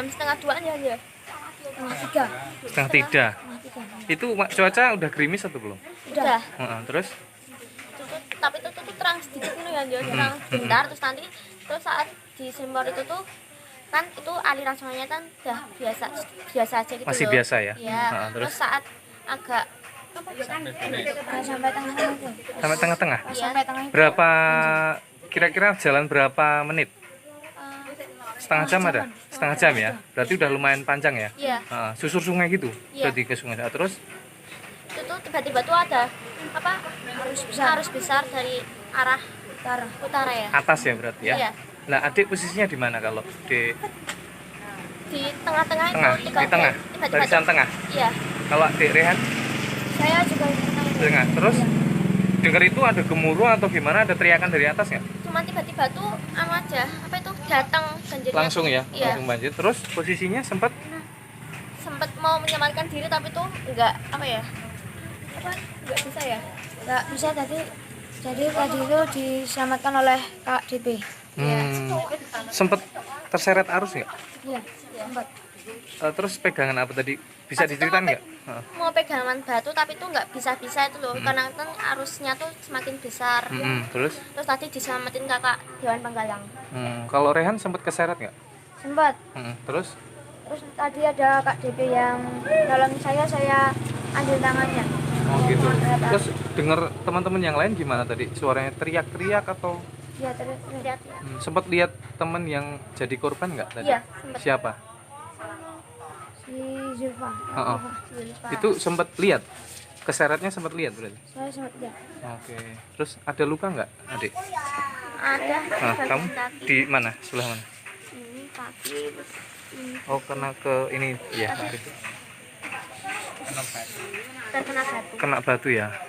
jam setengah 2 ya ya. Setengah 3. Setengah 3. Itu cuaca udah gerimis atau belum? Udah. Terus Tapi itu tuh terang sedikit nih ya, terang bentar terus nanti terus saat di Simbor itu tuh kan itu aliran sungainya kan udah biasa biasa aja gitu masih loh. biasa ya? Iya. Terus saat agak Sampai tengah-tengah itu. Sampai tengah-tengah? Iya. Sampai tengah itu. Berapa kira-kira jalan berapa menit? Setengah jam ada? Setengah jam ya? Berarti udah lumayan panjang ya? Iya. Susur sungai gitu? Iya. Berarti ke sungai. Terus Itu tuh tiba-tiba tuh ada apa arus besar dari arah utara ya. atas ya berarti ya? Iya. Nah, adik posisinya di mana kalau Di tengah-tengah tengah? itu Di tengah? tiba-tiba Barisan tengah? Iya. Kalau adik Rehan? Saya juga di tengah itu. Tengah. Terus dengar itu ada gemuruh atau gimana? Ada teriakan dari atas ya? Cuma tiba-tiba tuh aja apa itu datang banjirnya. Langsung ya? Iya. Langsung banjir. Terus posisinya sempat Sempat mau menyamarkan diri tapi tuh enggak apa ya? Enggak bisa ya. Nggak bisa tadi. Jadi tadi itu diselamatkan oleh Kak DP. sempat terseret arus nggak? Iya, sempat. Terus pegangan apa tadi? Bisa Pas itu diceritain mau nggak? Mau pegangan batu tapi tuh nggak bisa-bisa itu loh karena kan arusnya tuh semakin besar. Terus Terus tadi diselamatin kakak Dewan Penggalang. kalau Rehan sempat keseret nggak? Sempat. Terus Terus tadi ada Kak DP yang dalam saya ambil tangannya. oh gitu. Terus dengar teman-teman yang lain gimana tadi? Suaranya teriak-teriak atau Dia teriak. sempat lihat teman yang jadi korban nggak tadi? Iya, sempat. Siapa? Si Zulfa. Itu sempat lihat? Keseretnya sempat lihat berarti? Saya sempat lihat. Oke. Terus ada luka nggak, adik? Ada Kamu kaki di mana? Sebelah mana? ini kaki terus ini Oh, kena ke ini ya. terkena batu. Kena batu ya.